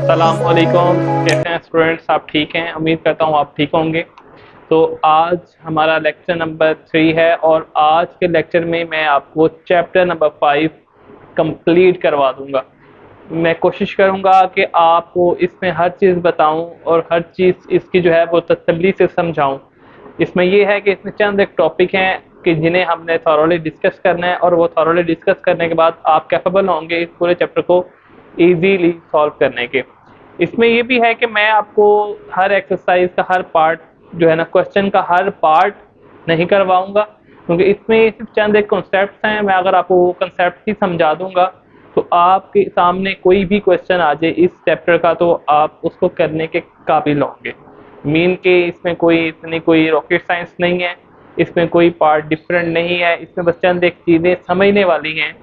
सलाम वालेकुम। कैसे हैं स्टूडेंट्स? आप ठीक हैं? उम्मीद करता हूँ आप ठीक होंगे। तो आज हमारा लेक्चर नंबर 3 है और आज के लेक्चर में मैं आपको चैप्टर नंबर 5 कंप्लीट करवा दूंगा। मैं कोशिश करूंगा कि आपको इसमें हर चीज़ बताऊं और हर चीज़ इसकी जो है वो तसल्ली से समझाऊं। इसमें ये है कि इसमें चंद एक टॉपिक हैं कि जिन्हें हमने थॉरोली डिस्कस करना है और वो थॉरोली डिस्कस करने के बाद आप कैपेबल होंगे इस पूरे चैप्टर को ईजीली सॉल्व करने के। इसमें ये भी है कि मैं आपको हर एक्सरसाइज का हर पार्ट जो है ना, क्वेश्चन का हर पार्ट नहीं करवाऊंगा, क्योंकि इसमें सिर्फ चंद एक कॉन्सेप्ट हैं। मैं अगर आपको वो कॉन्सेप्ट ही समझा दूंगा तो आपके सामने कोई भी क्वेश्चन आ जाए इस चैप्टर का तो आप उसको करने के काबिल होंगे। मीन के इसमें कोई इतनी कोई रॉकेट साइंस नहीं है, इसमें कोई पार्ट डिफरेंट नहीं है, इसमें बस चंद एक चीज़ें समझने वाली हैं,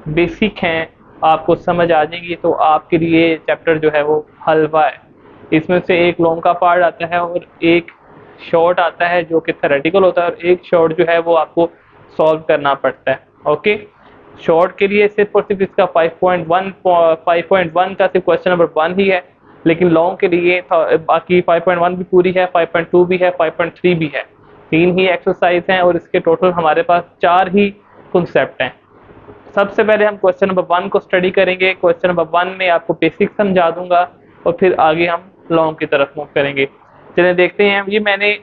बेसिक हैं, आपको समझ आ जाएंगी तो आपके लिए चैप्टर जो है वो हलवा है। इसमें से एक लॉन्ग का पार्ट आता है और एक शॉर्ट आता है जो कि थ्योरेटिकल होता है, और एक शॉर्ट जो है वो आपको सॉल्व करना पड़ता है। ओके, शॉर्ट के लिए सिर्फ और सिर्फ इसका 5.1 का सिर्फ क्वेश्चन नंबर 1 ही है, लेकिन लॉन्ग के लिए बाकी 5.1 भी पूरी है, 5.2 भी है, 5.3 भी है। 3 ही एक्सरसाइज हैं और इसके टोटल हमारे पास 4 ही कॉन्सेप्ट हैं। सबसे पहले हम क्वेश्चन नंबर 1 को स्टडी करेंगे। क्वेश्चन नंबर 1 में आपको बेसिक समझा दूंगा और फिर आगे हम लॉन्ग की तरफ मूव करेंगे। चलिए देखते हैं। ये मैंने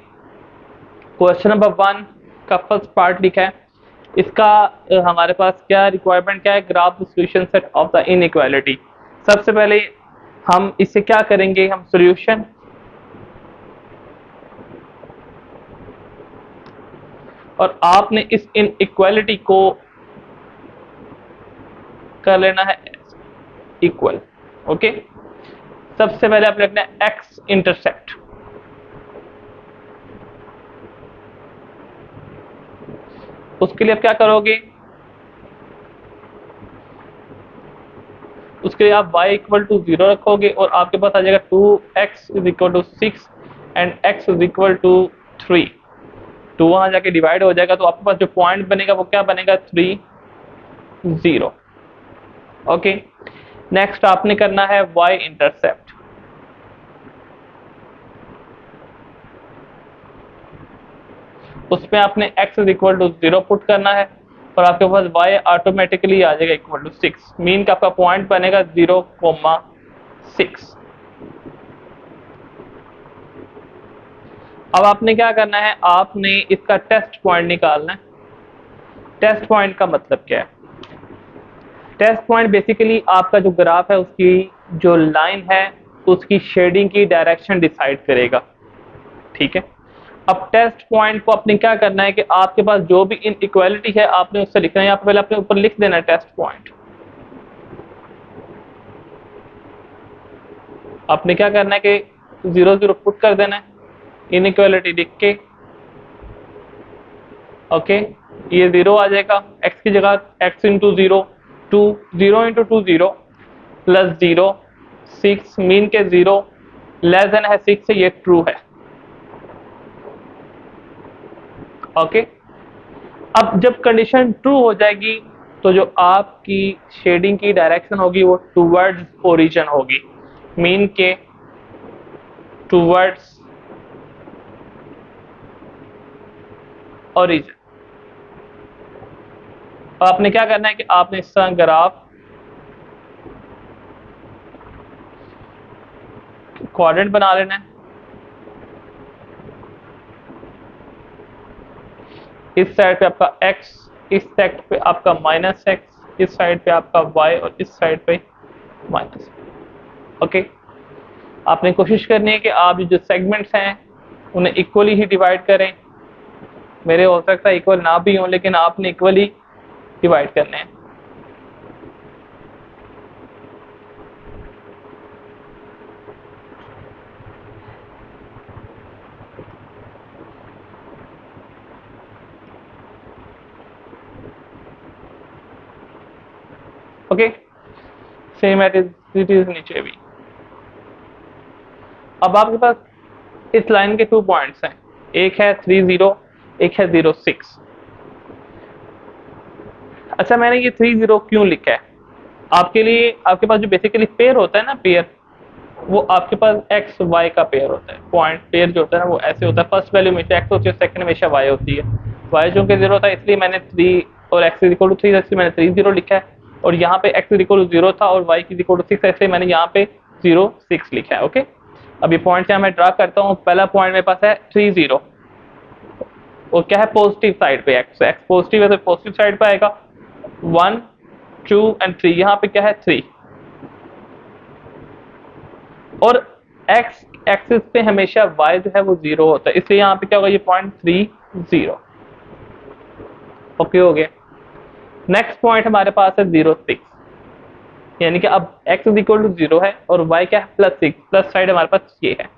क्वेश्चन नंबर 1 का फर्स्ट पार्ट लिखा है। इसका हमारे पास क्या रिक्वायरमेंट क्या है? Graph the solution set of the inequality. सबसे पहले हम इससे क्या करेंगे, हम सॉल्यूशन और आपने इस इनइक्वालिटी को कर लेना है इक्वल। ओके, सबसे पहले आप लिखना है एक्स इंटरसेप्ट। उसके लिए आप क्या करोगे? उसके लिए आप y इक्वल टू 0 रखोगे और आपके पास आ जाएगा 2x is equal to 6 and x is equal to 3। तो वहां जाके डिवाइड हो जाएगा तो आपके पास जो पॉइंट बनेगा वो क्या बनेगा? 3 0। ओके, नेक्स्ट आपने करना है y इंटरसेप्ट। उसमें आपने x is equal to 0 put करना है और आपके पास y ऑटोमेटिकली आ जाएगा इक्वल टू 6। मीन का आपका पॉइंट बनेगा 0,6। अब आपने क्या करना है? आपने इसका टेस्ट पॉइंट निकालना है। टेस्ट पॉइंट का मतलब क्या है? टेस्ट पॉइंट बेसिकली आपका जो ग्राफ है उसकी जो लाइन है उसकी शेडिंग की डायरेक्शन डिसाइड करेगा। ठीक है, अब टेस्ट पॉइंट को आपने क्या करना है कि आपके पास जो भी इनइक्वालिटी है आपने उससे लिखना है। यहाँ पे पहले अपने ऊपर लिख देना है टेस्ट पॉइंट। आपने क्या करना है कि 0 0 पुट कर देना है, इनइक्वालिटी लिख के। ओके, ये 0 आ जाएगा, x की जगह x into 0, 2 0 into 2 0 plus 0 6। Mean के 0 लेस देन है 6 से, ये ट्रू है। ओके, अब जब कंडीशन ट्रू हो जाएगी तो जो आपकी शेडिंग की डायरेक्शन होगी वो टूवर्ड्स ओरिजिन होगी। मीन के टूवर्ड्स ओरिजिन। आपने क्या करना है कि आपने इस तरह ग्राफ क्वाड्रेंट बना लेना है। इस साइड पे आपका x, इस साइड पे आपका -x, इस साइड पे आपका y और इस साइड पे माइनस। ओके, आपने कोशिश करनी है कि आप जो सेगमेंट्स हैं उन्हें इक्वली ही डिवाइड करें। मेरे हो सकता है इक्वल ना भी हो, लेकिन आपने इक्वली डिवाइड करने हैं। Okay, same at it is नीचे भी। अब आपके पास इस लाइन के 2 पॉइंट्स हैं, एक है 3 0, एक है 0 6। अच्छा, मैंने ये 3 0 क्यों लिखा है? आपके लिए आपके पास जो बेसिकली पेयर होता है ना, पेयर, वो आपके पास एक्स वाई का पेयर होता है। पॉइंट पेयर जो होता है ना वो ऐसे होता है, फर्स्ट वैल्यू हमेशा एक्स होती है, सेकंड हमेशा वाई होती है। वाई जो कि 0 होता है इसलिए मैंने 3 और एक्स इज इक्वल टू 3 इसलिए मैंने 3 0 लिखा है, और यहाँ पे एक्स इज इक्वल टू 0 था और वाई इज इक्वल टू 6 इसलिए मैंने यहाँ पे 0 6 लिखा है। ओके, अब ये पॉइंट यहाँ मैं ड्रा करता हूँ। पहला पॉइंट मेरे पास है 3 0, और क्या है पॉजिटिव साइड पे, एक्स एक्स पॉजिटिव है तो पॉजिटिव साइड पे आएगा। 1 2 एंड 3, यहाँ पे क्या है 3, और एक्स एक्सिस पे हमेशा y जो है वो 0 होता है, इसलिए यहाँ पे क्या होगा, ये पॉइंट 3 0। ओके हो गया। नेक्स्ट पॉइंट हमारे पास है 0 6, यानी कि अब x इज इक्वल टू 0 है और y क्या है +6, प्लस साइड हमारे पास ये है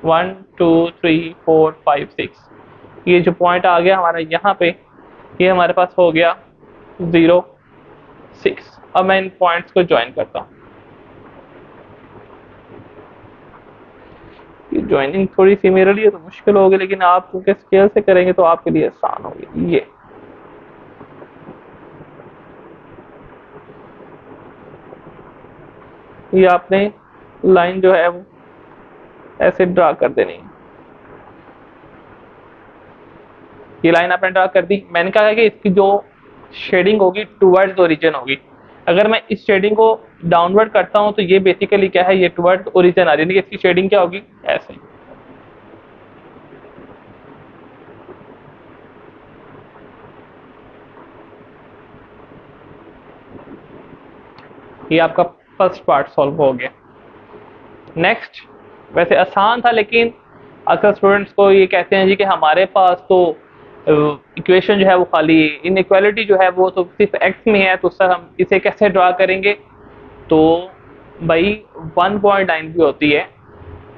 1 2 3 4 5 6, ये जो पॉइंट आ गया हमारा यहाँ पे, ये हमारे पास हो गया 0 6। अब मैं इन पॉइंट्स को ज्वाइन करता हूँ। ज्वाइनिंग थोड़ी सी मेरे लिए तो मुश्किल होगी, लेकिन आप क्योंकि स्केल से करेंगे तो आपके लिए आसान होगी। ये आपने लाइन जो है वो ऐसे ड्रा कर देनी है। ये लाइन आपने ड्रा कर दी। मैंने कहा है कि इसकी जो शेडिंग होगी टुवर्ड्स ओरिजिन होगी। अगर मैं इस शेडिंग को डाउनवर्ड करता हूं तो ये बेसिकली क्या है, ये टुवर्ड्स ओरिजिन आ रही है, इसकी शेडिंग क्या होगी ऐसे। ये आपका फर्स्ट पार्ट सॉल्व हो गया। नेक्स्ट, वैसे आसान था लेकिन अक्सर स्टूडेंट्स को ये कहते हैं जी कि हमारे पास तो इक्वेशन जो है वो खाली इनइक्वालिटी जो है वो तो सिर्फ एक्स में है, तो सर हम इसे कैसे ड्रा करेंगे। तो भाई 1.9 भी होती है,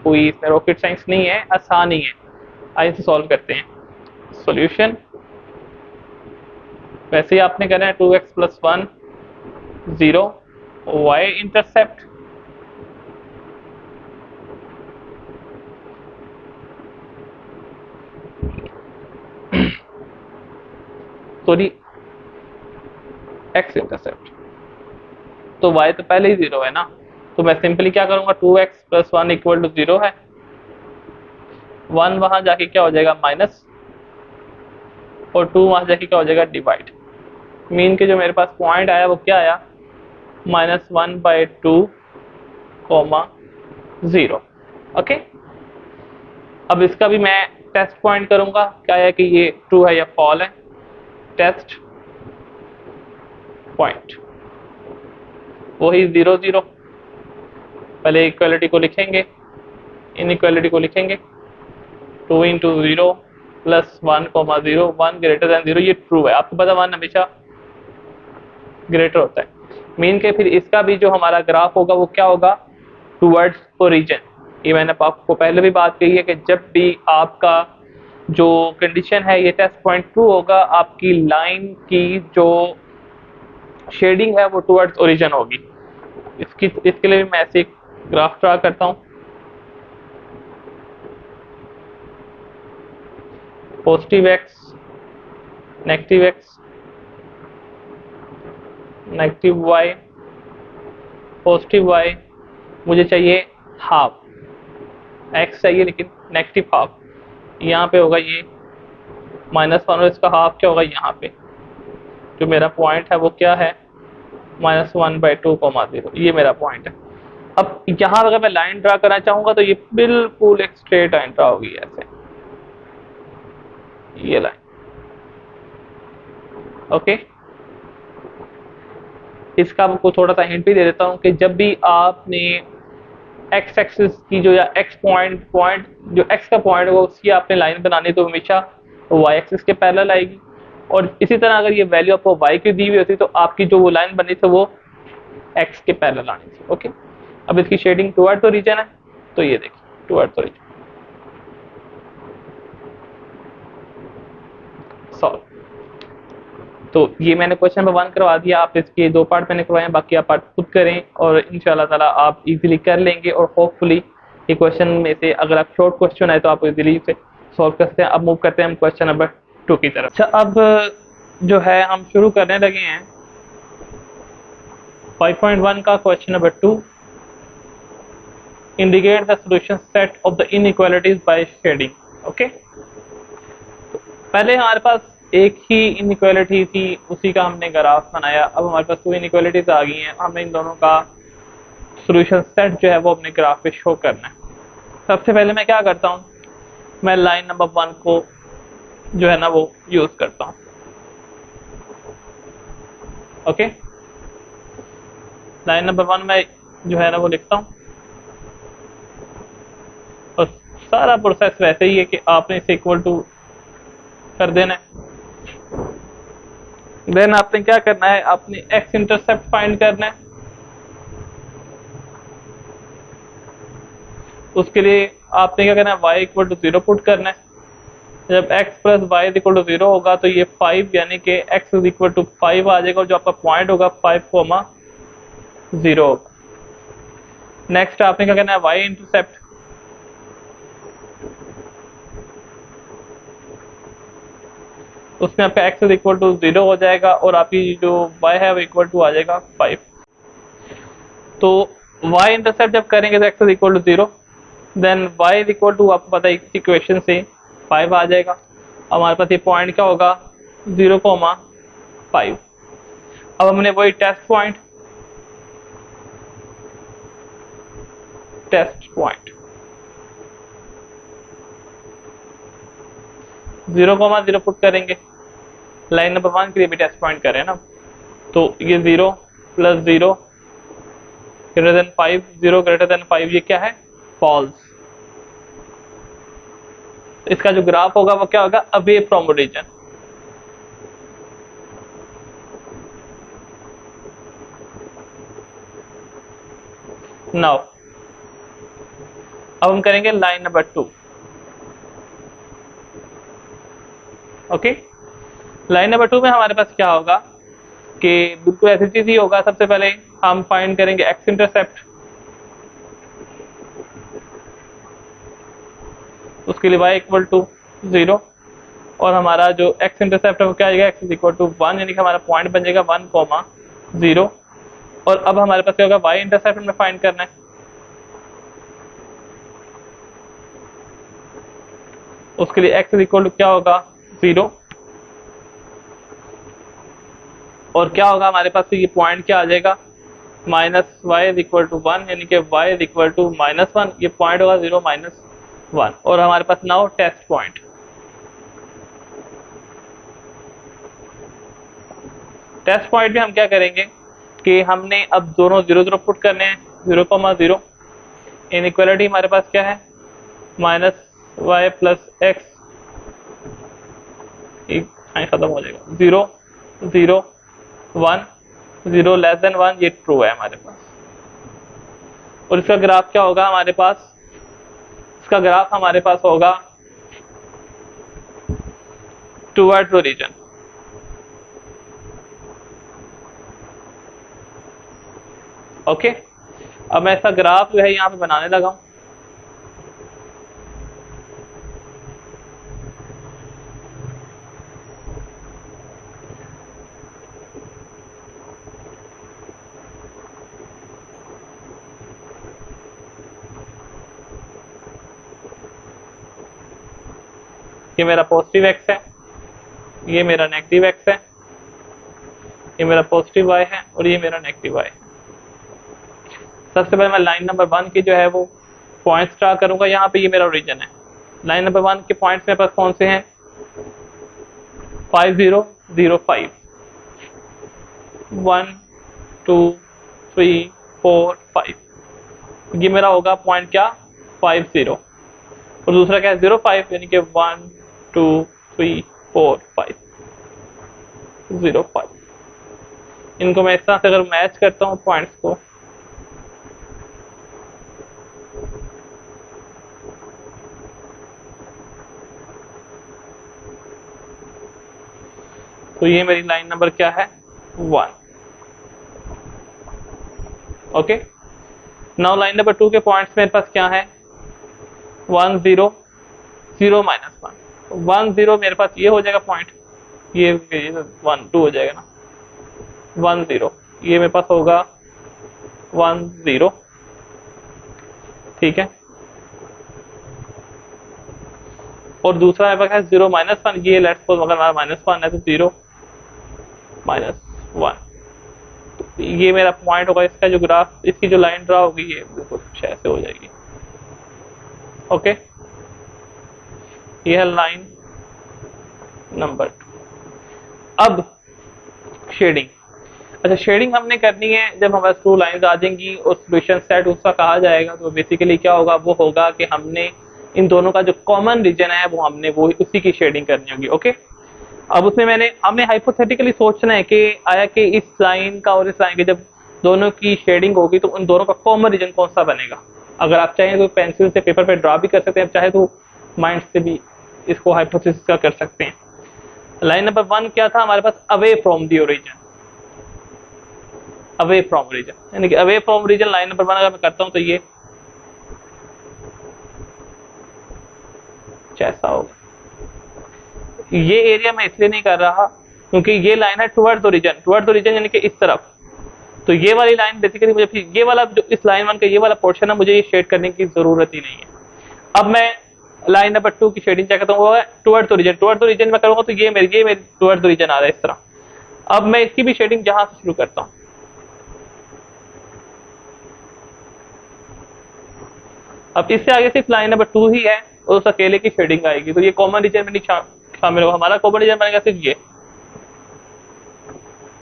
कोई इसमें रॉकेट साइंस नहीं है, आसान ही है। आइए इसे सॉल्व करते हैं। सॉल्यूशन वैसे ही आपने करना है 2x + 1 0, y intercept sorry x intercept, तो y तो पहले ही 0 है ना, तो मैं सिंपली क्या करूंगा 2x + 1 = 0 है। 1 वहां जाके क्या हो जाएगा माइनस, और 2 वहां जाके क्या हो जाएगा डिवाइड। मीन के जो मेरे पास पॉइंट आया वो क्या आया -1/2, 0। ओके, अब इसका भी मैं टेस्ट पॉइंट करूंगा, क्या है कि ये ट्रू है या फॉल है। टेस्ट पॉइंट वही 0 0, पहले इक्वालिटी को लिखेंगे, इनइक्वालिटी को लिखेंगे 2 × 0 + 1, 0, 1 > 0, ये ट्रू है। आपको पता 1 हमेशा ग्रेटर होता है। मीन के फिर इसका भी जो हमारा ग्राफ होगा वो क्या होगा टुवर्ड्स ओरिजिन। ये मैंने आपको पहले भी बात कही है कि जब भी आपका जो कंडीशन है ये टेस्ट पॉइंट ट्रू होगा, आपकी लाइन की जो शेडिंग है वो टुवर्ड्स ओरिजिन होगी। इसके लिए मैं ऐसे ग्राफ ड्रा करता हूँ। Positive x, negative x, negative y, positive y, मुझे चाहिए हाफ x चाहिए लेकिन नेगेटिव हाफ, यहाँ पे होगा ये -1 और इसका हाफ क्या होगा यहाँ पे, जो मेरा पॉइंट है वो क्या है -1/2, 0, ये मेरा पॉइंट है। अब यहाँ अगर मैं लाइन ड्रा करना चाहूंगा तो ये बिल्कुल एक स्ट्रेट लाइन ड्रा होगी ऐसे, ये लाइन। ओके, इसका आपको थोड़ा सा हिंट भी दे देता हूँ कि जब भी आपने एक्स एक्सिस की जो या एक्स पॉइंट जो एक्स का पॉइंट है वो उसकी आपने लाइन बनानी तो हमेशा वाई एक्सिस के पैरेलल आएगी, और इसी तरह अगर ये वैल्यू आपको वाई की दी हुई होती तो आपकी जो वो लाइन बनी थी वो एक्स के पैरेलल आनी थी। ओके, अब इसकी शेडिंग टुवर्ड्स ओरिजिन है, तो ये देखिए टुवर्ड्स ओरिजिन सॉल्व। तो ये मैंने क्वेश्चन नंबर 1 करवा दिया, आप इसके 2 पार्ट मैंने करवाए हैं, बाकी आप पार्ट खुद करें और इंशाल्लाह ताला आप इजीली कर लेंगे, और होपफुली ये क्वेश्चन में से अगर आप शॉर्ट क्वेश्चन है तो आप इजीली इसे सॉल्व कर सकते हैं। अब मूव करते हैं हम क्वेश्चन नंबर 2 की तरफ। अच्छा, अब जो है हम शुरू करने लगे हैं 5.1 का question number 2, indicate the solution set of the inequalities by shading. Okay, पहले हमारे पास एक ही इनइक्वालिटी थी, उसी का हमने ग्राफ बनाया। अब हमारे पास 2 इनइक्वालिटीज आ गई हैं, हमें इन दोनों का सॉल्यूशन सेट जो है वो अपने ग्राफ पे शो करना है। सबसे पहले मैं क्या करता हूँ, मैं लाइन नंबर 1 को जो है ना वो यूज करता हूँ। ओके, लाइन नंबर 1 में जो है ना वो लिखता हूँ, और सारा प्रोसेस वैसे ही है कि आपने इसे इक्वल टू कर देना है। देन आपने क्या करना है, आपने एक्स इंटरसेप्ट फाइंड करना है। उसके लिए आपने क्या करना है, y इक्वल टू 0 पुट करना है। जब x plus y equal to 0 होगा तो ये 5 यानी कि x इज इक्वल टू 5 आ जाएगा, और जो आपका पॉइंट होगा 5,0 होगा। नेक्स्ट आपने क्या करना है, y इंटरसेप्ट। उसमें आपका x इज इक्वल टू 0 हो जाएगा, और आपकी जो y है वो इक्वल टू आ जाएगा 5। तो y इंटरसेप्ट जब करेंगे तो x is equal to 0, then y is equal to, आपको पता है इस इक्वेशन से 5 आ जाएगा। हमारे पास ये पॉइंट क्या होगा, 0,5। अब हमने वही टेस्ट पॉइंट 0,0 पुट करेंगे। लाइन नंबर 1 के लिए भी टेस्ट पॉइंट करें ना, तो ये 0 plus 0 greater than 5, 0 greater than 5, ये क्या है, फॉल्स। इसका जो ग्राफ होगा वो क्या होगा, अवे फ्रॉम ओरिजिन। नाउ अब हम करेंगे line number 2। Okay, line number 2 में हमारे पास क्या होगा कि बिल्कुल ऐसी चीज ही होगा। सबसे पहले हम फाइंड करेंगे एक्स इंटरसेप्ट, उसके लिए y इक्वल टू 0, और हमारा जो x इंटरसेप्ट है वो क्या आएगा, x इज इक्वल टू 1, यानी कि हमारा पॉइंट बन जाएगा 1,0। और अब हमारे पास क्या होगा, y इंटरसेप्ट में फाइंड करना है। उसके लिए x इज इक्वल टू क्या होगा, 0, और क्या होगा हमारे पास, ये पॉइंट क्या आ जाएगा, minus y is equal to 1, यानी कि y इज इक्वल टू -1, ये पॉइंट होगा 0 -1। और हमारे पास now test point, test point में हम क्या करेंगे कि हमने अब दोनों 0,0 पुट करने हैं, 0,0। इनइक्वालिटी हमारे पास क्या है, -y प्लस एक्स खत्म हो जाएगा, 0 0 1, 0 लेस देन 1, ये ट्रू है हमारे पास। और इसका ग्राफ क्या होगा हमारे पास, इसका ग्राफ हमारे पास होगा टुवर्ड्स ओरिजिन। ओके, अब मैं इसका ग्राफ जो है यहाँ पे बनाने लगा हूँ। ये मेरा पॉजिटिव एक्स है, ये मेरा नेगेटिव एक्स है, ये मेरा पॉजिटिव वाई है, और ये मेरा नेगेटिव वाई है। सबसे पहले मैं लाइन नंबर 1 की जो है वो पॉइंट्स ड्रा करूंगा। यहाँ पे ये मेरा ओरिजिन है। लाइन नंबर 1 के पॉइंट्स मेरे पास कौन से हैं, 5 0 0 5, 1 2 3 4 5, ये मेरा होगा पॉइंट क्या, 5 0, और दूसरा क्या है 0 5, यानी कि 1 2 3 4 5 0 5। इनको मैं इस तरह से अगर मैच करता हूँ पॉइंट्स को, तो ये मेरी लाइन नंबर क्या है, 1। ओके, नाउ लाइन नंबर 2 के पॉइंट्स मेरे पास क्या है, 1 0 0 -1, 1 0 मेरे पास ये हो जाएगा पॉइंट, ये 1 2 हो जाएगा ना, 1 0, ये मेरे पास होगा 1 0, ठीक है। और दूसरा है बस 0 -1, ये लेट्स सपोज अगर हमारा -1 है तो 0 -1, ये मेरा पॉइंट होगा। इसका जो ग्राफ, इसकी जो लाइन ड्रा होगी ये बिल्कुल कुछ ऐसे हो जाएगी। ओके, ये है लाइन नंबर 2। अब शेडिंग, अच्छा शेडिंग हमने करनी है जब हमारे टू लाइंस आ जाएंगी और सॉल्यूशन सेट उसका कहा जाएगा। तो बेसिकली क्या होगा, वो होगा कि हमने इन दोनों का जो कॉमन रीजन है वो हमने वो उसी की शेडिंग करनी होगी। ओके, अब उसमें हमने हाइपोथेटिकली सोचना है कि आया कि इस लाइन का और इस लाइन के जब दोनों की शेडिंग होगी तो उन दोनों का कॉमन रीजन कौन सा बनेगा। अगर आप चाहें तो पेंसिल से पेपर पे ड्रा भी कर सकते हैं, आप चाहे तो माइंड से भी इसको हाइपोथेसिस का कर सकते हैं। लाइन नंबर 1 क्या था हमारे पास, away from the origin, away from origin, यानी कि away from origin line number 1 अगर मैं करता हूं तो ये जैसा होगा। ये एरिया मैं इसलिए नहीं कर रहा क्योंकि ये लाइन है टुवर्ड्स ओरिजिन, टुवर्ड्स ओरिजिन यानी कि इस तरफ। तो ये वाली लाइन बेसिकली मुझे फिर ये वाला जो इस लाइन 1 का ये वाला पोर्शन है मुझे ये शेड करने की जरूरत ही नहीं है। अब मैं लाइन नंबर 2 की शेडिंग क्या करता हूँ, वो है टुवर्ड्स ओरिजिन। टुवर्ड्स ओरिजिन में करूंगा तो ये मेरी टुवर्ड्स ओरिजिन आ रहा है इस तरह। अब मैं इसकी भी शेडिंग जहां से शुरू करता हूँ, अब इससे आगे सिर्फ लाइन नंबर 2 ही है और उस अकेले की शेडिंग आएगी। तो ये कॉमन रीजन में नहीं शामिल होगा, हमारा कॉमन रीजन बनेगा सिर्फ ये।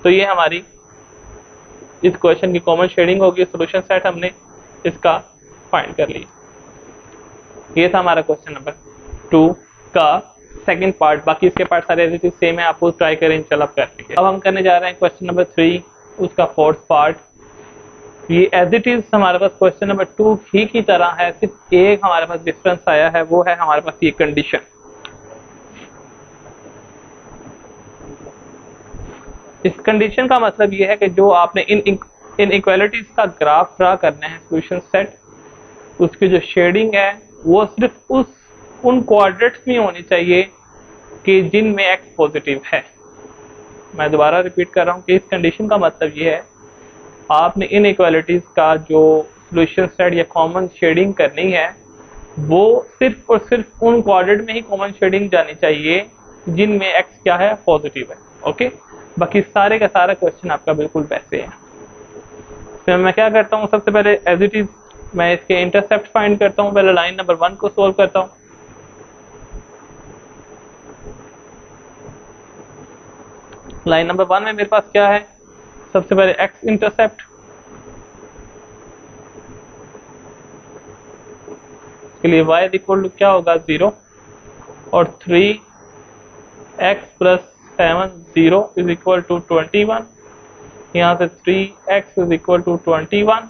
तो ये हमारी इस क्वेश्चन की कॉमन शेडिंग होगी। सॉल्यूशन सेट हमने इसका फाइंड कर लिया। ये था हमारा क्वेश्चन नंबर 2 का सेकंड पार्ट। बाकी इसके पार्ट सारे सेम है, आपको ट्राई करें इंशाल्लाह कर लेंगे। अब हम करने जा रहे हैं क्वेश्चन नंबर 3, उसका फोर्थ पार्ट। ये एज इट इज हमारे पास क्वेश्चन नंबर 2 ही की तरह है, सिर्फ एक हमारे पास डिफरेंस आया है, वो है हमारे पास ये कंडीशन। इस कंडीशन का मतलब ये है कि जो आपने इन इनइक्वालिटीज का ग्राफ ड्रा करना है सॉल्यूशन सेट, उसकी जो शेडिंग है वो सिर्फ उन क्वाड्रेंट्स में होनी चाहिए कि जिनमें x पॉजिटिव है। मैं दोबारा रिपीट कर रहा हूँ कि इस कंडीशन का मतलब ये है, आपने इनइक्वालिटीज का जो सॉल्यूशन सेट या कॉमन शेडिंग करनी है वो सिर्फ और सिर्फ उन क्वाड्रेंट में ही कॉमन शेडिंग जानी चाहिए जिनमें x क्या है, पॉजिटिव है। ओके, बाकी सारे का सारा क्वेश्चन आपका बिल्कुल वैसे है। फिर मैं क्या करता हूँ, सबसे पहले एज इट इज मैं इसके इंटरसेप्ट फाइंड करता हूँ। पहले लाइन नंबर 1 को सोल्व करता हूँ। लाइन नंबर 1 में मेरे पास क्या है, सबसे पहले x इंटरसेप्ट, के लिए y इक्वल टू क्या होगा 0 और 3x plus 7 0 is equal to 21। यहाँ से 3x इज इक्वल टू 21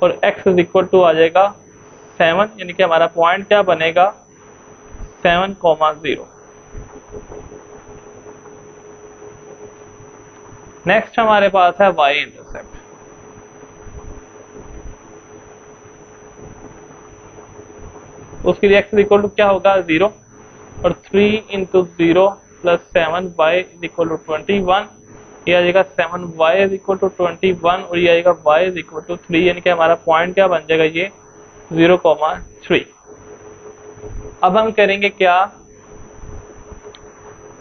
और x इज इक्वल टू आ जाएगा 7, यानी कि हमारा पॉइंट क्या बनेगा 7,0। नेक्स्ट हमारे पास है y इंटरसेप्ट। उसके लिए x इक्वल टू क्या होगा 0 और 3 into 0 plus 7 y equal to 21। ये आ जाएगा 7y इज इक्वल टू 21 और ये आएगा y इज इक्वल टू 3, यानी कि हमारा पॉइंट क्या बन जाएगा ये 0,3। अब हम करेंगे क्या,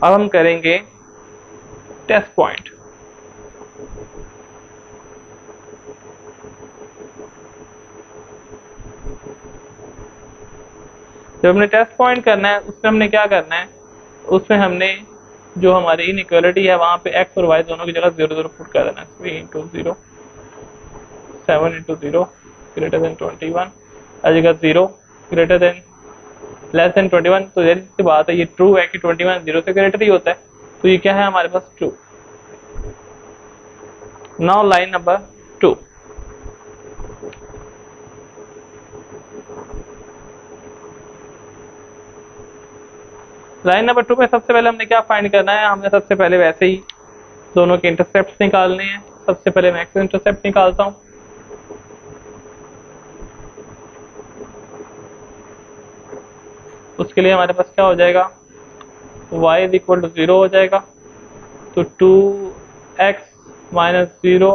अब हम करेंगे टेस्ट पॉइंट। जब हमने टेस्ट पॉइंट करना है उसमें हमने क्या करना है, उसमें हमने जो हमारी इनइक्वालिटी है वहां पे x और y दोनों की जगह 0 0 पुट कर देना है। 3 इंटू 0 7 इंटू 0 ग्रेटर देन 21 आ जाएगा 0 ग्रेटर देन लेस देन 21। तो जैसी सी बात है, ये ट्रू है कि 21 0 से ग्रेटर ही होता है, तो ये क्या है हमारे पास true. Now line number 2, line number 2 में सबसे पहले हमने क्या फाइंड करना है, हमने सबसे पहले वैसे ही दोनों के इंटरसेप्ट निकालने हैं। सबसे पहले मैं x इंटरसेप्ट निकालता हूं। उसके लिए हमारे पास क्या हो जाएगा, y इज इक्वल टू 0 हो जाएगा। तो 2x minus 0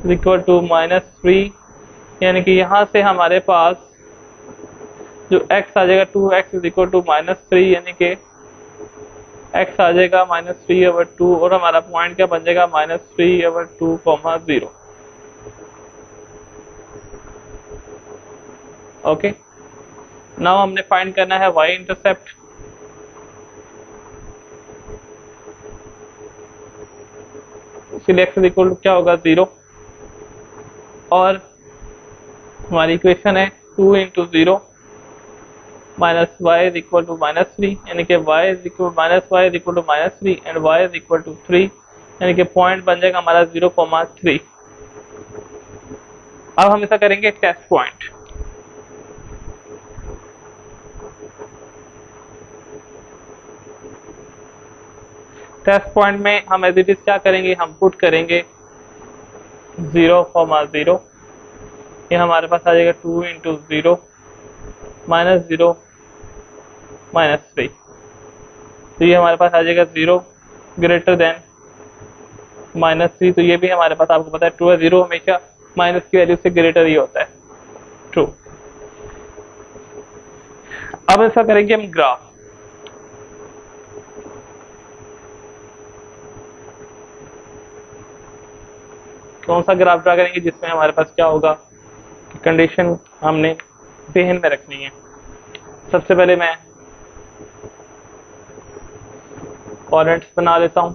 is equal to -3, यानी कि यहाँ से हमारे पास जो x आ जाएगा 2x इज इक्वल टू -3, यानी कि x आ जाएगा -3/2 और हमारा पॉइंट क्या बन जाएगा -3/2, 0। ओके, नाउ हमने फाइंड करना है y इंटरसेप्ट। इसलिए x इज इक्वल टू क्या होगा 0, और हमारी इक्वेशन है 2 × 0 minus y is equal to -3, यानी कि y is equal to -3 and y is equal to 3, यानी कि पॉइंट बन जाएगा हमारा 0,3। अब हम ऐसा करेंगे टेस्ट पॉइंट। टेस्ट पॉइंट में हम एज इट इज क्या करेंगे, हम पुट करेंगे 0,0, ये हमारे पास आ जाएगा 2 × 0 -0 -3, तो ये हमारे पास आ जाएगा 0 ग्रेटर देन -3, तो ये भी हमारे पास आपको पता है ट्रू है, 0 हमेशा माइनस की वैल्यू से ग्रेटर ही होता है, ट्रू। अब ऐसा करेंगे हम ग्राफ। कौन सा ग्राफ ड्रा करेंगे जिसमें हमारे पास क्या होगा कि कंडीशन हमने ज़हन में रखनी है। सबसे पहले मैं कोऑर्डिनेट्स बना लेता हूं।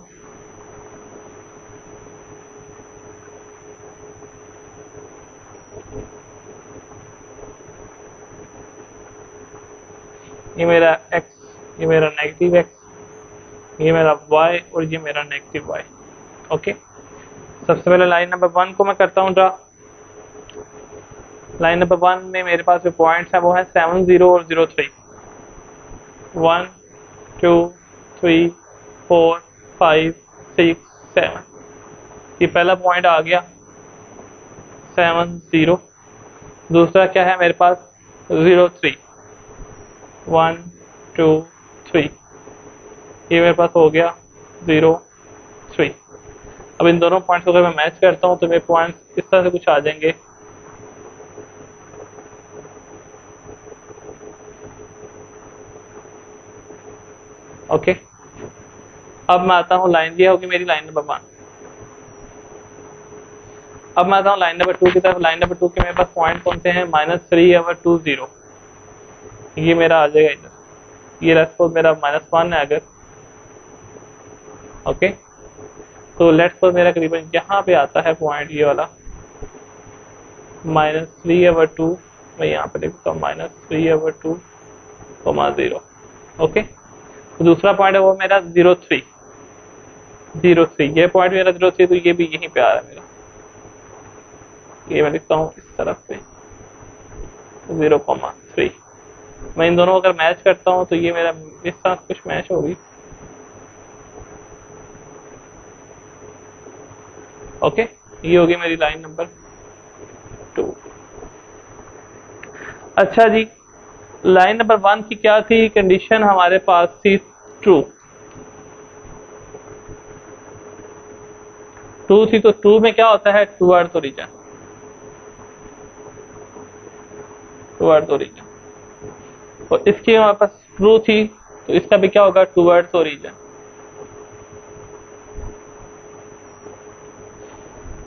ये मेरा x, ये मेरा नेगेटिव x, ये मेरा y और ये मेरा नेगेटिव y। ओके, सबसे पहले लाइन नंबर 1 को मैं करता हूँ ड्रा। लाइन नंबर 1 में मेरे पास जो पॉइंट्स हैं वो है 7, 0 और 0, 3। 1 2 3 4 5 6 7, ये पहला पॉइंट आ गया 7 0। दूसरा क्या है मेरे पास 0 3, 1 2 3, ये मेरे पास हो गया 0 3। अब इन दोनों पॉइंट्स को अगर मैं मैच करता हूँ तो मेरे पॉइंट्स इस तरह से कुछ आ जाएंगे। ओके, अब मैं आता हूँ लाइन, ये होगी मेरी लाइन नंबर 1। अब मैं आता हूँ लाइन नंबर 2 की तरफ। लाइन नंबर 2 के मेरे पास पॉइंट कौन से हैं, -3/2 0, ये मेरा आ जाएगा इधर, ये रेस्पोज मेरा -1 है अगर। ओके, तो लेट्स सपोज मेरा करीबन यहाँ पे आता है पॉइंट ये वाला -3/2, मैं यहाँ पे लिखता हूँ -3/2, 0। ओके, तो दूसरा पॉइंट है वो मेरा 0 3, 0 3, ये पॉइंट मेरा 0 3, तो ये भी यहीं पे आ रहा है मेरा, ये मैं लिखता हूँ इस तरफ पे 0,3। मैं इन दोनों को अगर मैच करता हूँ तो ये मेरा इस तरह कुछ मैच होगी। ओके, ये होगी मेरी लाइन नंबर 2। अच्छा जी, लाइन नंबर 1 की क्या थी कंडीशन, हमारे पास थी ट्रू। ट्रू थी, तो ट्रू में क्या होता है, टुवर्ड्स ओरिजिन, टुवर्ड्स ओरिजिन। और इसकी हमारे पास ट्रू थी, तो इसका भी क्या होगा, towards origin.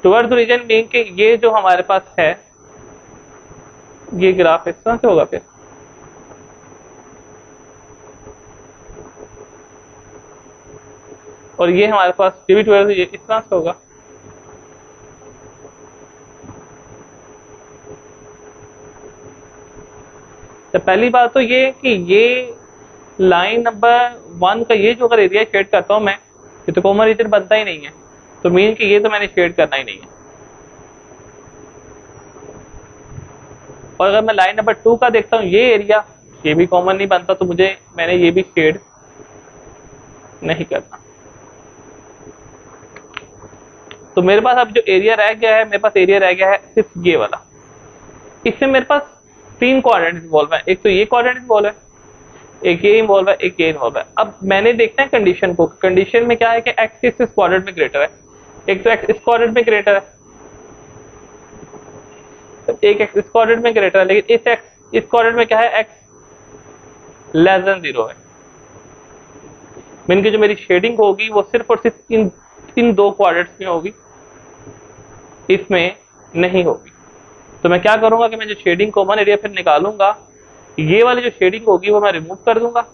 Towards origin mean के ये जो हमारे पास है ये ग्राफ इस तरह से होगा फिर, और ये हमारे पास टीवी टुवर्ड्स ये इस तरह से होगा। तो पहली बात तो ये कि ये लाइन नंबर 1 का ये जो अगर एरिया शेड करता हूं मैं, ये तो कॉमन रीजन बनता ही नहीं है, तो मीन कि ये तो मैंने शेड करना ही नहीं है। और अगर मैं लाइन नंबर 2 का देखता हूँ ये एरिया, ये भी कॉमन नहीं बनता, तो मैंने ये भी शेड नहीं करना। तो मेरे पास अब जो एरिया रह गया है, मेरे पास एरिया रह गया है सिर्फ ये वाला। इससे मेरे पास 3 कोऑर्डिनेट इन्वॉल्व है, एक तो ये कोऑर्डिनेट इन्वॉल्व है, एक ये इन्वॉल्व है, एक ये इन्वॉल्व है। अब मैंने देखना है कंडीशन को, कंडीशन में क्या है कि x किस कोऑर्डिनेट में ग्रेटर है। एक तो x इस कोऑर्डिनेट में ग्रेटर है, सिर्फ एक एक्स इस कोऑर्डिनेट में ग्रेटर है, लेकिन इस कोऑर्डिनेट में क्या है, एक्स लेस देन 0 है। मीन की जो मेरी शेडिंग होगी वो सिर्फ और सिर्फ इन दो कोऑर्डिनेट्स में होगी, इसमें नहीं होगी। तो मैं क्या करूंगा कि मैं जो शेडिंग कॉमन एरिया फिर निकालूंगा, ये वाली जो शेडिंग होगी वो मैं रिमूव कर दूंगा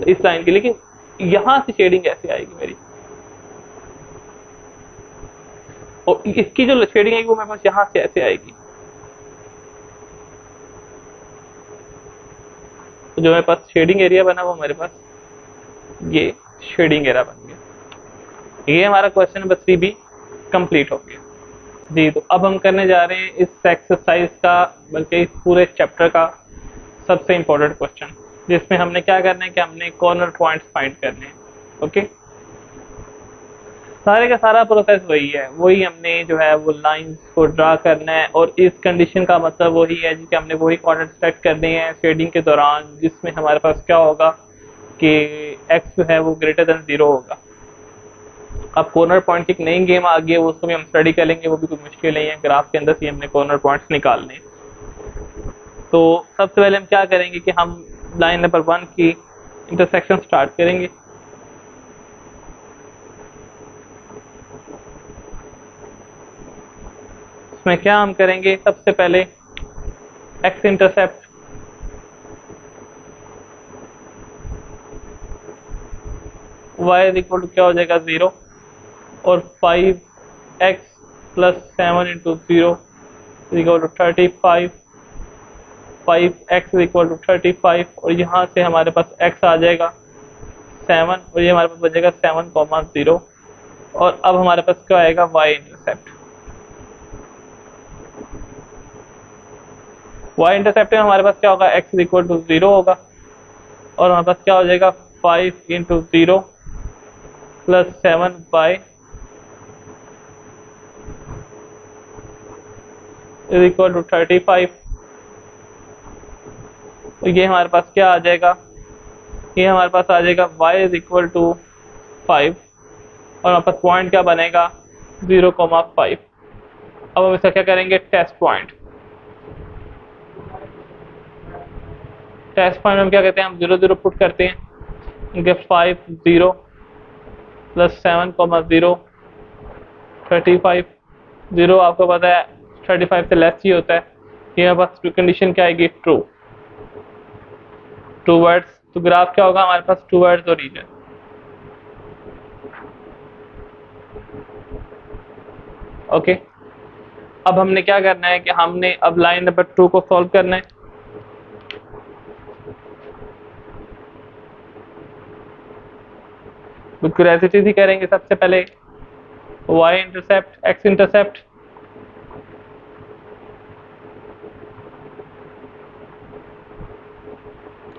इस लाइन की, लेकिन यहां से शेडिंग ऐसे आएगी मेरी, और इसकी जो शेडिंग आएगी वो मेरे पास यहां से ऐसे आएगी। तो जो मेरे पास शेडिंग एरिया बना वो मेरे पास ये शेडिंग एरिया बन गया। ये हमारा क्वेश्चन नंबर 3 भी कंप्लीट हो गया जी। तो अब हम करने जा रहे हैं इस एक्सरसाइज का, बल्कि इस पूरे चैप्टर का सबसे इम्पोर्टेंट क्वेश्चन, जिसमें हमने क्या करना है कि हमने कॉर्नर पॉइंट्स फाइंड करने हैं। ओके, सारे का सारा प्रोसेस वही है, वही हमने जो है वो लाइंस को ड्रा करना है, और इस कंडीशन का मतलब वही है कि हमने वही कोऑर्डिनेट सेट करने हैं शेडिंग के दौरान, जिसमें हमारे पास क्या होगा कि x जो है वो ग्रेटर देन 0 होगा। अब कॉर्नर पॉइंट की एक नई गेम आ गई है, उसको भी हम स्टडी करेंगे, वो भी कोई मुश्किल नहीं है, ग्राफ के अंदर से हमने कॉर्नर पॉइंट्स निकालने। तो सबसे पहले हम क्या करेंगे कि हम लाइन नंबर 1 की इंटरसेक्शन स्टार्ट करेंगे। इसमें क्या हम करेंगे, सबसे पहले x intercept y equal to क्या हो जाएगा 0, और 5x plus 7 into 0 equal to 35, 5x equal to 35, और यहाँ से हमारे पास x आ जाएगा 7, और ये हमारे पास बचेगा 7,0। और अब हमारे पास क्या आएगा, y इंटरसेप्ट। y इंटरसेप्ट में हमारे पास क्या होगा, x इक्वल टू 0 होगा, और हमारे पास क्या हो जाएगा 5 into 0 plus 7 y is equal to 35। तो ये हमारे पास क्या आ जाएगा, ये हमारे पास आ जाएगा y इज इक्वल टू 5, और हमारे पास पॉइंट क्या बनेगा 0,5। अब हम इसका क्या करेंगे, टेस्ट पॉइंट। टेस्ट पॉइंट में क्या कहते हैं, हम 0 0 पुट करते हैं, इनके 5 0 प्लस 7,0 35, 0 आपको पता है 35 से लेस ही होता है। ये हमारे पास कंडीशन क्या आएगी, ट्रू, टू वर्ड्स। तो ग्राफ क्या होगा हमारे पास, टू वर्ड्स और रीजन। ओके, अब हमने क्या करना है कि हमने अब लाइन नंबर 2 को सॉल्व करना है। क्यूरियोसिटी भी करेंगे सबसे पहले, y intercept, x intercept.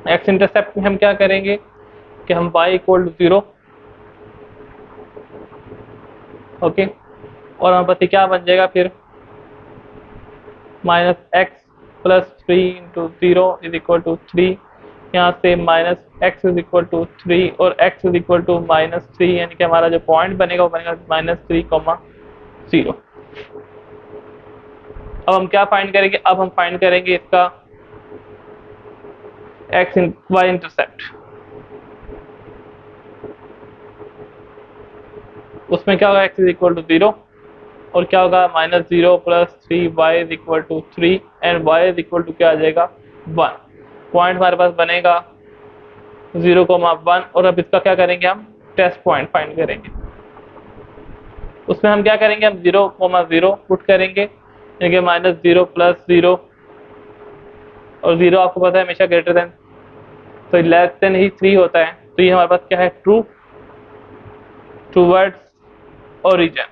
x intercept में हम क्या करेंगे कि हम y इक्वल टू 0, ओके, और हमारे पास क्या बन जाएगा फिर, minus x plus 3 into 0 is equal to 3, यहाँ से minus x is equal to 3 और x इज इक्वल टू -3, यानी कि हमारा जो पॉइंट बनेगा वो बनेगा -3,0। अब हम क्या फाइंड करेंगे, अब हम फाइंड करेंगे इसका y इंटरसेप्ट। उसमें क्या होगा, x इज इक्वल टू 0, और क्या होगा -0 plus 3 y is equal to 3, and y is equal to क्या आ जाएगा 1। पॉइंट हमारे पास बनेगा 0,1, और अब इसका क्या करेंगे, हम टेस्ट पॉइंट फाइंड करेंगे। उसमें हम क्या करेंगे, हम 0,0 पुट करेंगे, यानी कि -0 प्लस 0, और 0 आपको पता है हमेशा ग्रेटर देन, तो लेस देन ही 3 होता है। तो ये हमारे पास क्या है, ट्रू, टूवर्ड्स ओरिजिन।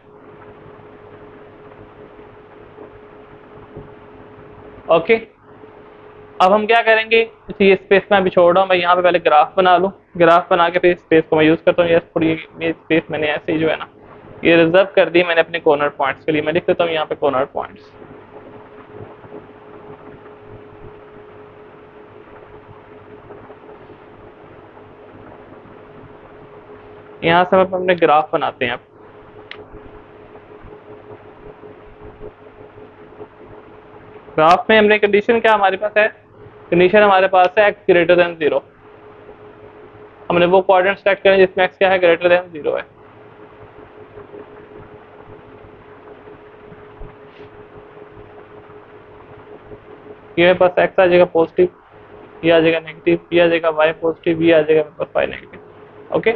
ओके, अब हम क्या करेंगे, इसी स्पेस में अभी छोड़ रहा हूँ मैं, यहाँ पे पहले ग्राफ बना लूँ, ग्राफ बना के फिर स्पेस को मैं यूज़ करता हूँ। ये थोड़ी ये स्पेस मैंने ऐसे ही जो है ना ये रिजर्व कर दी मैंने अपने कॉर्नर पॉइंट्स के लिए। मैं लिख देता हूँ यहाँ पे कॉर्नर पॉइंट्स। यहाँ से हम अपने ग्राफ बनाते हैं। ग्राफ में हमने कंडीशन क्या हमारे पास है, कंडीशन हमारे पास है x ग्रेटर देन 0। हमने वो कोऑर्डिनेट सेलेक्ट करें जिसमें x क्या है, ग्रेटर देन 0 है। ये मेरे पास x आ जाएगा पॉजिटिव, ये आ जाएगा नेगेटिव, ये आ जाएगा y पॉजिटिव, ये आ जाएगा मेरे पास y नेगेटिव। ओके,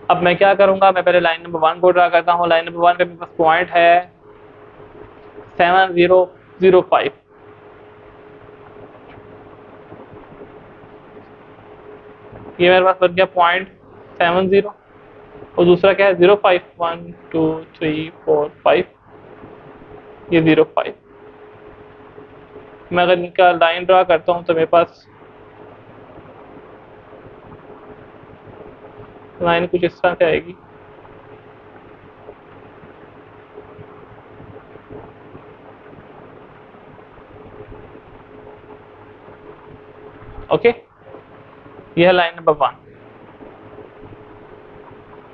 अब मैं क्या करूंगा, मैं पहले लाइन नंबर 1 को ड्रा करता हूँ। लाइन नंबर 1 पे मेरे पास पॉइंट है 7005। ये मेरे पास बन गया पॉइंट 70, और दूसरा क्या है 05, 1 2 3 4 5, ये 05। मैं अगर इनका लाइन ड्रा करता हूँ तो मेरे पास लाइन कुछ इस तरह से आएगी। ओके, यह है लाइन नंबर 1।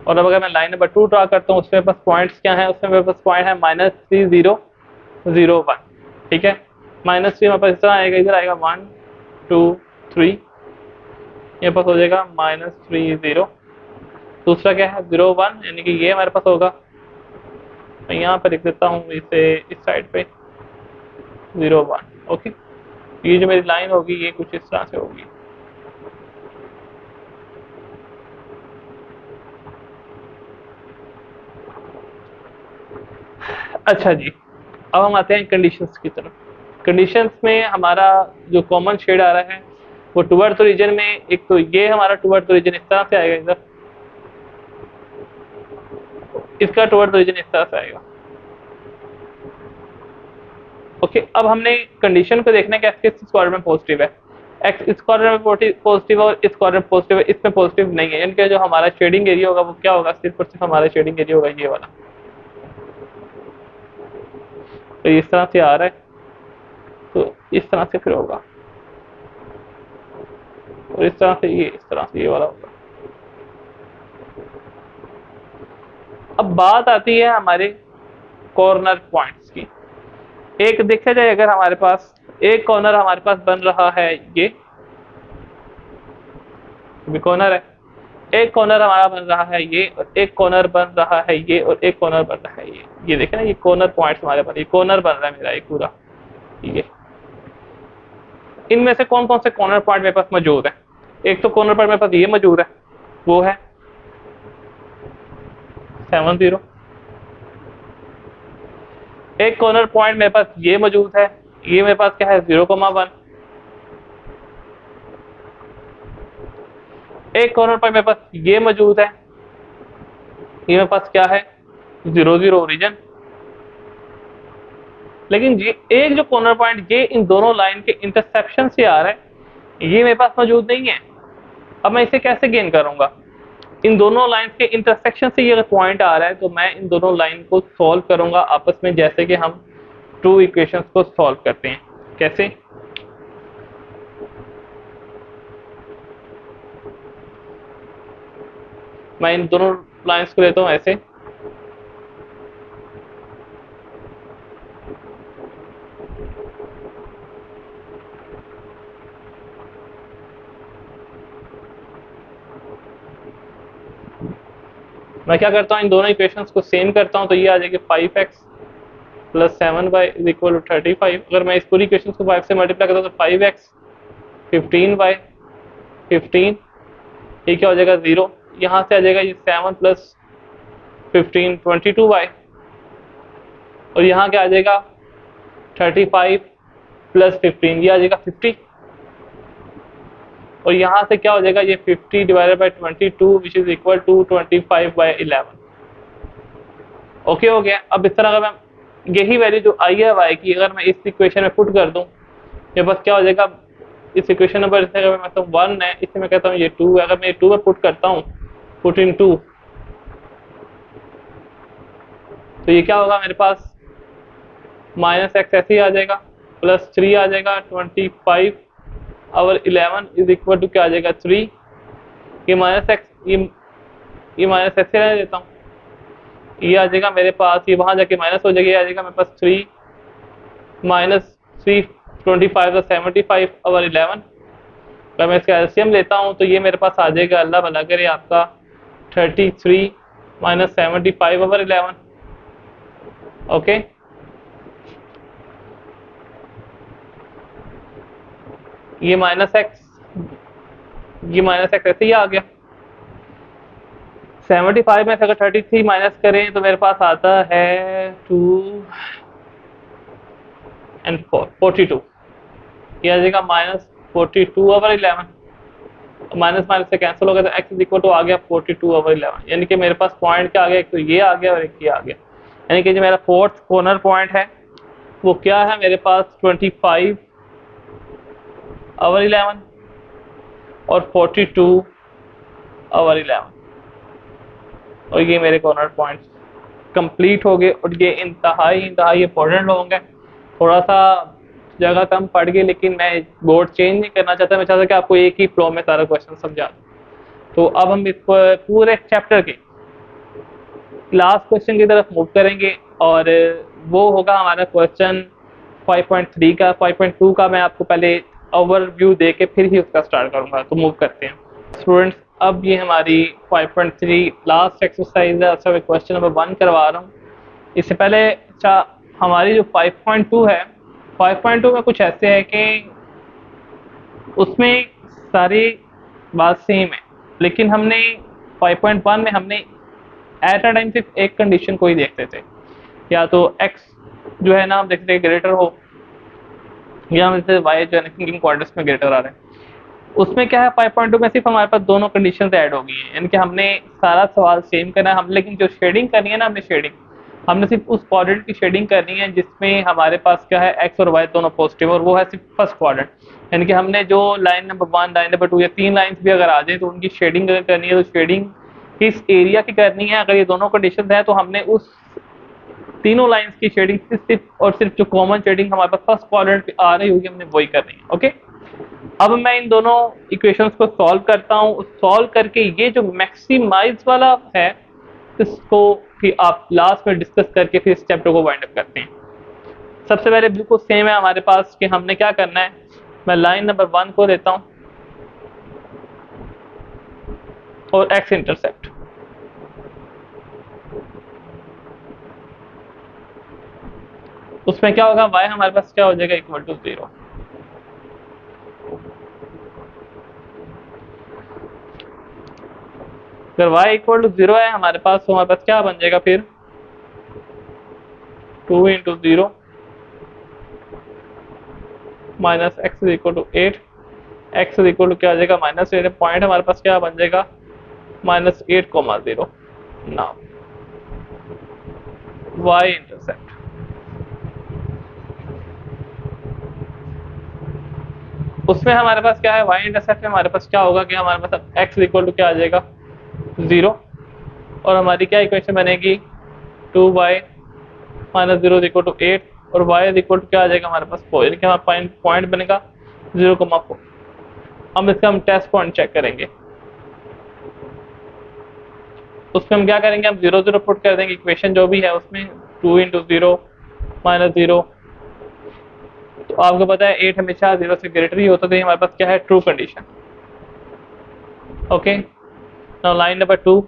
और अब अगर मैं लाइन नंबर 2 ड्रा करता हूँ, उसमें मेरे पास पॉइंट्स क्या है, उसमें मेरे पास पॉइंट है -3001। ठीक है, -3 मेरे पास इस तरह आएगा, इधर आएगा 1 2 3, ये पास हो जाएगा -30। दूसरा क्या है 01, यानी कि ये हमारे पास होगा। मैं यहाँ पर लिख देता हूँ इसे इस साइड पे 01। ओके, ये जो मेरी लाइन होगी ये कुछ इस तरह से होगी। अच्छा जी, अब हम आते हैं कंडीशंस की तरफ। कंडीशंस में हमारा जो कॉमन शेड आ रहा है वो टुवर्ड्स रीजन में, एक तो ये हमारा टुवर्ड्स रीजन इस तरह से आएगा, इधर इसका टुवर्ड्स रीजन इस तरह से आएगा। ओके, अब हमने कंडीशन को देखना है कि एक्स किस क्वाड्रेंट में पॉजिटिव है। एक्स इस क्वाड्रेंट में पॉजिटिव और इस क्वाड्रेंट में पॉजिटिव है, इसमें पॉजिटिव नहीं है। यानी कि जो हमारा शेडिंग एरिया होगा वो क्या होगा, सिर्फ और सिर्फ हमारा शेडिंग एरिया होगा ये वाला। तो इस तरह से आ रहा है, तो इस तरह से फिर होगा, और इस तरह से ये, इस तरह से ये वाला होगा। अब बात आती है हमारे कॉर्नर पॉइंट्स की। एक देखा जाए, अगर हमारे पास एक कॉर्नर हमारे पास बन रहा है, ये भी कॉर्नर है, एक कॉर्नर हमारा बन रहा है ये, और एक कॉर्नर बन रहा है ये, और एक कॉर्नर बन रहा है ये देखें ना, ये कॉर्नर पॉइंट्स हमारे पास, ये कॉर्नर बन रहा है मेरा एक पूरा। ये इनमें से कौन कौन से कॉर्नर पॉइंट मेरे पास मौजूद है? एक तो कॉर्नर पॉइंट मेरे पास ये मौजूद है, वो है 70। एक कॉर्नर पॉइंट मेरे पास ये मौजूद है, ये मेरे पास क्या है 0,1। एक कॉर्नर पॉइंट मेरे पास ये मौजूद है, ये मेरे पास क्या है 0,0 ओरिजिन। लेकिन ये एक जो कॉर्नर पॉइंट ये इन दोनों लाइन के इंटरसेक्शन से आ रहा है, ये मेरे पास मौजूद नहीं है। अब मैं इसे कैसे गेन करूंगा? इन दोनों लाइन के इंटरसेक्शन से ये अगर पॉइंट आ रहा है तो मैं इन दोनों लाइन को सॉल्व करूंगा आपस में, जैसे कि हम टू इक्वेशंस को सॉल्व करते हैं। कैसे? मैं इन दोनों लाइंस को लेता हूं ऐसे, मैं क्या करता हूं इन दोनों इक्वेशंस को सेम करता हूं, तो ये आ जाएगी 5x + 7y = 35। अगर मैं इस पूरी इक्वेशन को 5 से मल्टीप्लाई करता हूं तो 5x 15y 15, ये क्या हो जाएगा 0। यहाँ से आ जाएगा ये 7 + 15 22y, और यहाँ क्या आ जाएगा 35 + 15, ये आ जाएगा 50, और यहाँ से क्या हो जाएगा ये 50 / 22 which is equal to 25/11। Okay हो गया। अब इस तरह अगर मैं यही वैल्यू जो आई है वाई की अगर मैं इस इक्वेशन में पुट कर दूं, ये बस क्या हो जाएगा, इस इक्वेशन नंबर इसे अगर मैं मतलब 1 है, इसे मैं कहता हूँ ये 2 है। अगर मैं 2 में पुट करता हूँ, पुट इन 2, तो ये क्या होगा मेरे पास -x ऐसे ही आ जाएगा, +3 आ जाएगा 25 और 11 इज इक्वल टू क्या आ जाएगा 3। ये -x, ये माइनस ऐसे रहने देता हूँ, ये आ जाएगा मेरे पास, ये वहां जाके माइनस हो जाएगा, ये आ जाएगा मेरे पास 3 - 325 75 ओवर 11। अगर मैं इसका एलसीएम लेता हूँ तो ये मेरे पास आ जाएगा, अल्लाह भला करे, आपका 33 माइनस 75 ओवर 11। ओके, ये माइनस एक्स, ये माइनस एक्स ऐसे ही आ गया। 75 में से अगर 33 माइनस करें तो मेरे पास आता है 2 एंड 4 42। ये आ जाएगा माइनस 42 ओवर 11। माइनस माइनस से कैंसिल हो गया तो एक्स इज इक्वल टू आ गया 42 ओवर 11। यानी कि मेरे पास पॉइंट क्या आ गया, एक तो ये आ गया और एक ये आ गया। यानी कि जो मेरा फोर्थ कॉर्नर पॉइंट है वो क्या है, मेरे पास 25 ओवर 11 और 42 ओवर 11। और ये मेरे कॉर्नर पॉइंट्स कंप्लीट हो गए। और ये इंतहाई इंपॉर्टेंट होंगे। थोड़ा सा जगह कम पड़ गई, लेकिन मैं बोर्ड चेंज नहीं करना चाहता। मैं चाहता कि आपको एक ही फ्लो में सारा क्वेश्चन समझा दूं। तो अब हम इस पूरे चैप्टर के लास्ट क्वेश्चन की तरफ मूव करेंगे और वो होगा हमारा क्वेश्चन 5.3 का। 5.2 का मैं आपको पहले ओवरव्यू दे के फिर ही उसका स्टार्ट करूंगा। तो मूव करते हैं स्टूडेंट्स। अब ये हमारी 5.3 लास्ट एक्सरसाइज है। अच्छा, मैं क्वेश्चन नंबर 1 करवा रहा हूँ। इससे पहले अच्छा, हमारी जो 5.2 है, 5.2 में कुछ ऐसे है कि उसमें सारी बात सेम है, लेकिन हमने 5.1 में हमने एट अ टाइम सिर्फ एक कंडीशन को ही देखते थे, या तो x जो है ना हम देखते थे ग्रेटर हो, या हम जैसे y जो है ना क्वाड्रेंट्स में ग्रेटर आ रहे हैं। उसमें क्या है, 5.2 में सिर्फ हमारे पास दोनों कंडीशन ऐड हो गई है। यानी कि हमने सारा सवाल सेम करना है हम, लेकिन जो शेडिंग करनी है ना, हमने सिर्फ उस क्वाड्रेंट की शेडिंग करनी है जिसमें हमारे पास क्या है, एक्स और वाई दोनों पॉजिटिव, और वो है सिर्फ फर्स्ट क्वाड्रेंट। यानी कि हमने जो लाइन नंबर 1, लाइन नंबर 2 या 3 लाइन्स भी अगर आ जाए तो उनकी शेडिंग अगर करनी है तो शेडिंग किस एरिया की करनी है। अगर ये दोनों कंडीशन है तो हमने उस तीनों लाइंस की शेडिंग सिर्फ और सिर्फ जो कॉमन शेडिंग हमारे पास फर्स्ट क्वाड्रेंट पे आ रही होगी हमने वही करनी है। ओके, अब मैं इन दोनों इक्वेशंस को सॉल्व करता हूँ। सॉल्व करके ये जो मैक्सिमाइज वाला है इसको फिर आप लास्ट में डिस्कस करके फिर इस चैप्टर को वाइंड अप करते हैं। सबसे पहले बिल्कुल सेम है हमारे पास कि हमने क्या करना है। मैं लाइन नंबर 1 को लेता हूँ और एक्स इंटरसेप्ट, उसमें क्या होगा, y हमारे पास क्या हो जाएगा, इक्वल टू 0। अगर y इक्वल टू 0 है हमारे पास तो हमारे पास क्या बन जाएगा फिर 2 into 0 minus x is equal to 8। X is equal to क्या आ जाएगा, -8। पॉइंट हमारे पास क्या बन जाएगा, -8,0। नाउ y इंटरसेप्ट, उसमें हमारे पास क्या है, y इंटरसेप्ट में हमारे पास क्या होगा कि हमारे पास x इक्वल टू क्या आ जाएगा 0, और हमारी क्या इक्वेशन बनेगी 2y माइनस 0 इक्वल टू 8 और y इक्वल टू क्या आ जाएगा हमारे पास 4। यानी कि हमारा पॉइंट बनेगा 0,4। अब इसका हम टेस्ट पॉइंट चेक करेंगे। उसमें हम क्या करेंगे, हम 0 0 पुट कर देंगे, इक्वेशन जो भी है उसमें 2 इंटू 0 माइनस 0। तो आपको पता है 8 हमेशा 0 से ग्रेटर ही होता है, तो हमारे पास क्या है, true condition. Okay, now line number 2,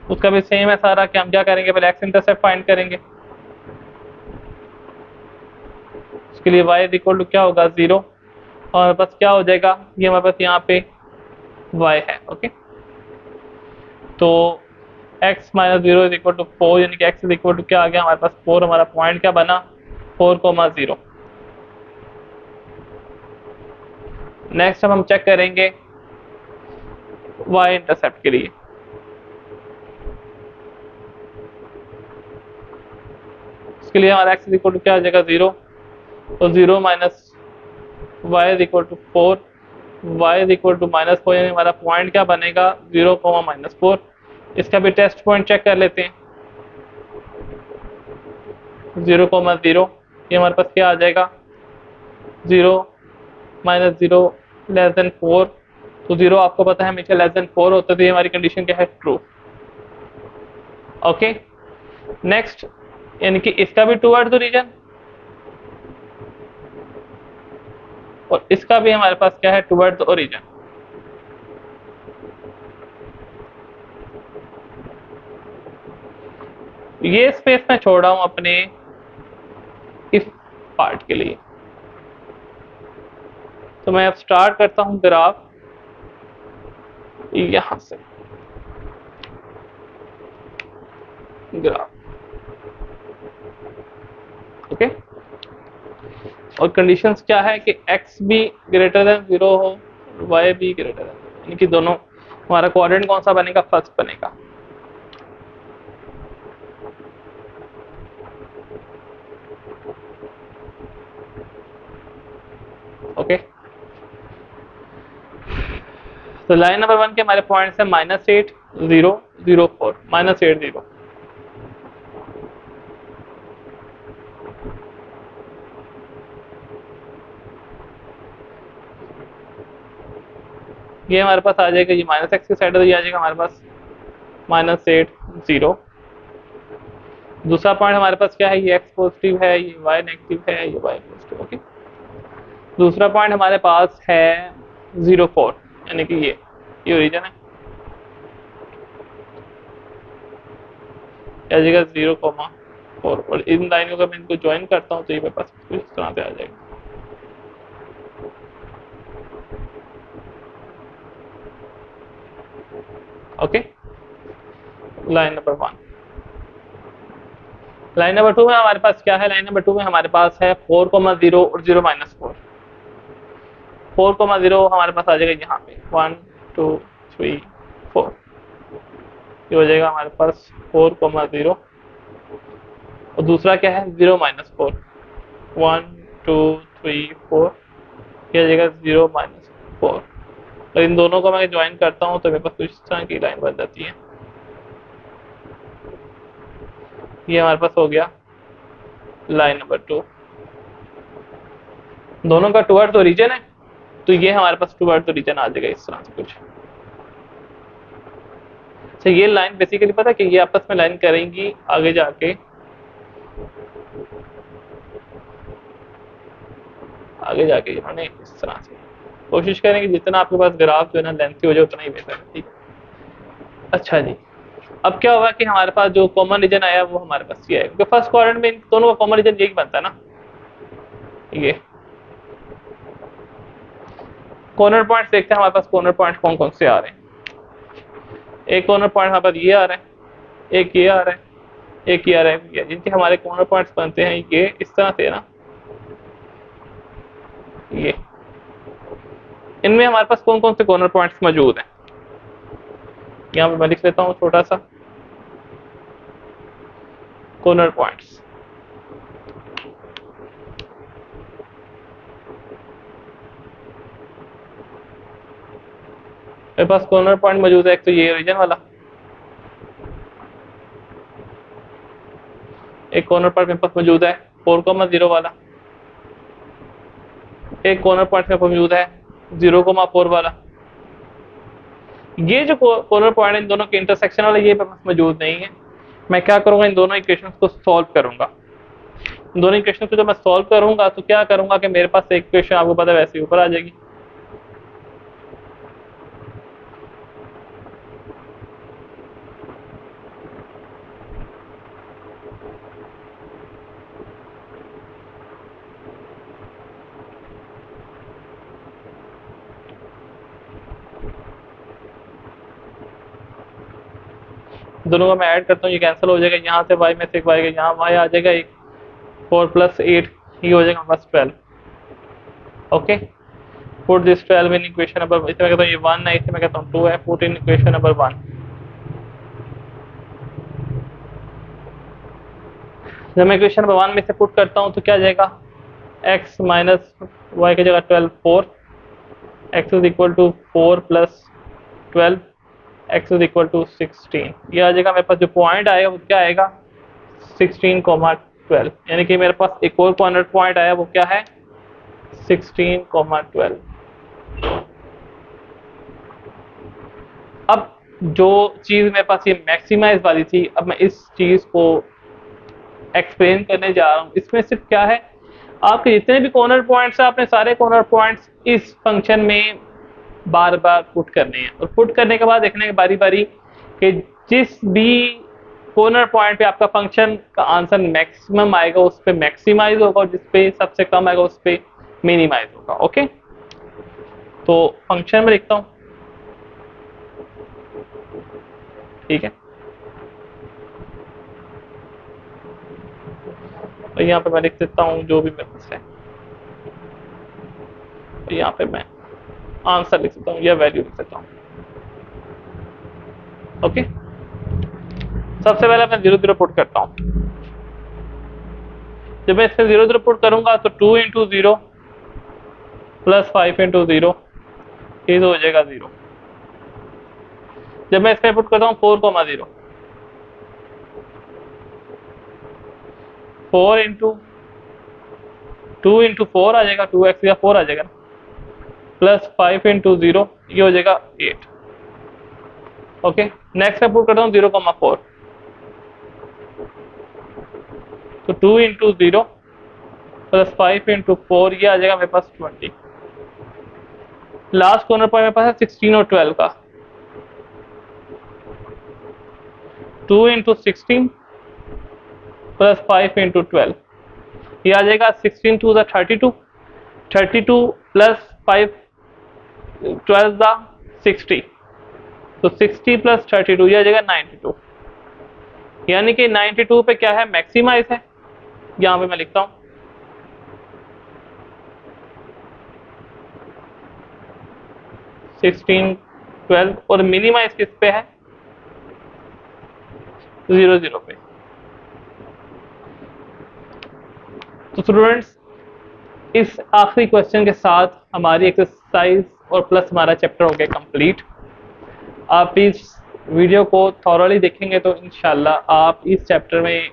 उसका भी सेम है सारा कि हम क्या करेंगे, पहले एक्स इंटरसेप्ट फाइंड करेंगे। उसके लिए y इक्वल टू क्या होगा 0, और हमारे पास क्या हो जाएगा, ये हमारे पास यहाँ पे y है। ओके, तो x minus 0 is equal to 4, यानी कि x इज इक्वल टू क्या आ गया हमारे पास 4। हमारा पॉइंट क्या बना 4,0। नेक्स्ट अब हम चेक करेंगे y इंटरसेप्ट के लिए। इसके लिए हमारा x इज इक्वल टू क्या आ जाएगा 0, तो 0 minus y is equal to 4, y is equal to -4, यानी हमारा पॉइंट क्या बनेगा 0, -4। इसका भी टेस्ट पॉइंट चेक कर लेते हैं। 0,0, ये हमारे पास क्या आ जाएगा 0 माइनस 0 लेस देन 4। तो 0 आपको पता है हमेशा लेस देन 4 होता है, तो ये हमारी कंडीशन क्या है, ट्रू। ओके, नेक्स्ट यानी कि इसका भी टूवर्ड्स ओरिजिन और इसका भी हमारे पास क्या है, टूवर्ड्स ओरिजिन। ये स्पेस मैं छोड़ रहा हूं अपने इस पार्ट के लिए। तो मैं अब स्टार्ट करता हूं ग्राफ यहां से, ग्राफ ओके। और कंडीशंस क्या है कि x भी ग्रेटर देन 0 हो, y भी ग्रेटर देन, यानी कि दोनों हमारा क्वाड्रेंट कौन सा बनेगा, फर्स्ट बनेगा। ओके तो लाइन नंबर 1 के हमारे पॉइंट्स है -8 0 0 4 -8 0। ये हमारे पास आ जाएगा, ये -x की साइड तो ये आ जाएगा हमारे पास -8 0। दूसरा पॉइंट हमारे पास क्या है, ये x पॉजिटिव है, ये y नेगेटिव है, ये y पॉजिटिव। ओके दूसरा पॉइंट हमारे पास है 0 4, यानी कि ये ओरिजिन है, आ जाएगा 0,4। और इन लाइनों का मैं इनको ज्वाइन करता हूँ तो ये मेरे पास कुछ इस तरह से आ जाएगा। Okay line number 1। Line number 2 में हमारे पास क्या है, लाइन नंबर 2 में हमारे पास है 4,0 और 0 -4। 4,0 हमारे पास आ जाएगा यहाँ पे 1 2 3 4, ये हो जाएगा हमारे पास 4,0। और दूसरा क्या है 0 -4, 1 2 3 4, ये आ जाएगा 0 -4। और इन दोनों को मैं ज्वाइन करता हूँ तो मेरे पास कुछ इस तरह की लाइन बन जाती है। ये हमारे पास हो गया लाइन नंबर 2। दोनों का टुवर्ड्स ओरिजिन है तो ये हमारे पास टुवर्ड्स ओरिजिन आ जाएगा इस तरह से कुछ। तो ये लाइन बेसिकली पता है कि ये आपस में लाइन करेंगी आगे जाके, इन्होंने इस तरह से कोशिश करेंगे जितना आपके पास ग्राफ जो है ना लेंथी हो जाए उतना ही बेहतर है। ठीक है अच्छा जी, अब क्या होगा कि हमारे पास जो कॉमन रीजन आया वो हमारे पास ये है, क्योंकि फर्स्ट क्वाड्रेंट में इन दोनों का कॉमन रीजन यही बनता है ना। ये कॉर्नर पॉइंट्स देखते हैं हमारे पास कॉर्नर पॉइंट कौन कौन से आ रहे हैं। एक कॉर्नर पॉइंट हमारे पास ये आ रहा है, एक ये आ रहा है, एक ये आ रहा है, जिनके हमारे कॉर्नर पॉइंट्स बनते हैं ये इस तरह से ना। ये इनमें हमारे पास कौन कौन से कॉर्नर पॉइंट्स मौजूद हैं, यहाँ पे मैं लिख लेता हूँ छोटा सा कॉर्नर पॉइंट्स। मेरे पास कॉर्नर पॉइंट मौजूद है, एक तो ये ओरिजिन वाला, एक कॉर्नर पॉइंट मेरे पास मौजूद है 4,0 वाला, एक कॉर्नर पॉइंट मेरे पास मौजूद है 0,4 वाला। ये जो कॉर्नर पॉइंट है इन दोनों के इंटरसेक्शन वाला ये मेरे पास मौजूद नहीं है। मैं क्या करूंगा, इन दोनों इक्वेशंस को सॉल्व करूंगा। इन दोनों इक्वेशंस को जब मैं सॉल्व करूंगा तो क्या करूंगा कि मेरे पास एक इक्वेशन आपको पता है वैसे ही ऊपर आ जाएगी। दोनों का मैं ऐड करता हूँ, ये कैंसिल हो जाएगा, यहाँ से y में से एक y गया, यहाँ y आ जाएगा, एक 4 + 8 ये हो जाएगा बस 12। Okay put this 12 in equation number, इसे मैं कहता हूँ ये 1 है, इसे मैं कहता हूँ 2 है, पुट इन इक्वेशन नंबर 1। जब मैं इक्वेशन नंबर 1 में से पुट करता हूँ तो क्या जाएगा, x माइनस y की जगह 12 4, x is equal to 4 + 12, x is equal to 16। ये आ जाएगा मेरे पास जो पॉइंट आएगा वो क्या आएगा 16,12, यानी कि मेरे पास एक और कॉर्नर पॉइंट आया वो क्या है 16,12। अब जो चीज मेरे पास ये मैक्सिमाइज वाली थी, अब मैं इस चीज को एक्सप्लेन करने जा रहा हूँ इसमें सिर्फ क्या है, आपके जितने भी कॉर्नर पॉइंट्स हैं आपने सारे कॉर्नर पॉइंट्स इस फंक्शन में बार बार पुट करने हैं, और पुट करने के बाद देखने के बारी बारी कि जिस भी कॉर्नर पॉइंट पे आपका फंक्शन का आंसर मैक्सिमम आएगा उस पे मैक्सिमाइज होगा, और जिस पे सबसे कम आएगा उस पे मिनिमाइज होगा। ओके, तो फंक्शन में लिखता हूँ, ठीक है। तो यहाँ पे मैं लिख देता हूँ जो भी मेरे पास है, तो यहाँ पे मैं आंसर लिख सकता हूँ या वैल्यू लिख सकता हूँ। ओके, सबसे पहले मैं 0 0 पुट करता हूँ। जब मैं इसमें 0 0 पुट करूंगा तो 2 इंटू 0 प्लस 5 इंटू 0 ये तो हो जाएगा 0। जब मैं इसमें पुट करता हूँ 4,0 4 इंटू 2 इंटू 4 आ जाएगा, 2x या 4 आ जाएगा, प्लस 5 इंटू 0 ये हो जाएगा 8। ओके, नेक्स्ट मैं पुट करता हूँ 0,4, तो 2 इंटू 0 प्लस 5 इंटू 4 ये आ जाएगा मेरे पास 20। लास्ट कॉर्नर पॉइंट मेरे पास है 16 और 12 का, 2 इंटू 16 प्लस 5 इंटू 12 ये आ जाएगा 16 टू द 32, 32 प्लस 5 12 द 60, तो 60 प्लस 32 ये आ जाएगा 92। यानी कि 92 पे क्या है, मैक्सिमाइज है। यहाँ पे मैं लिखता हूँ, सिक्सटीन 12 और मिनिमाइज किस पे है, 0 0 पे। तो स्टूडेंट्स इस आखिरी क्वेश्चन के साथ हमारी एक्सरसाइज और प्लस हमारा चैप्टर हो गया कंप्लीट। आप इस वीडियो को थॉरली देखेंगे तो इंशाल्लाह आप इस चैप्टर में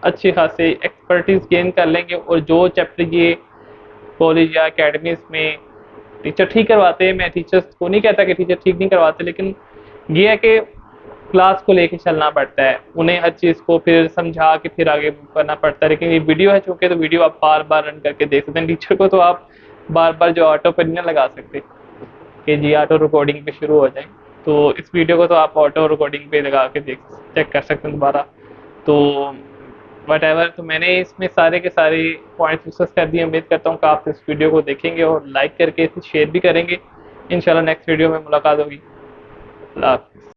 अच्छी खासी एक्सपर्टीज गेन कर लेंगे, और जो चैप्टर ये कॉलेज या अकेडमीज में टीचर ठीक करवाते हैं, मैं टीचर्स को नहीं कहता कि टीचर ठीक नहीं करवाते, लेकिन ये है कि क्लास को लेके चलना पड़ता है, उन्हें हर चीज़ को फिर समझा के फिर आगे करना पड़ता है। लेकिन ये वीडियो है चूँकि, तो वीडियो आप बार बार रन करके देख सकते हैं। टीचर को तो आप बार बार जो ऑटो पर नहीं लगा सकते कि जी ऑटो रिकॉर्डिंग पे शुरू हो जाए, तो इस वीडियो को तो आप ऑटो रिकॉर्डिंग पे लगा के चेक कर सकते हैं दोबारा। तो वट तो मैंने इसमें सारे के सारे पॉइंट्स डिस्कस कर दिए। उम्मीद करता हूँ कि आप इस वीडियो को देखेंगे और लाइक करके इसे शेयर भी करेंगे। इंशाल्लाह नेक्स्ट वीडियो में मुलाकात होगी। अल्लाह हाफ़िज़।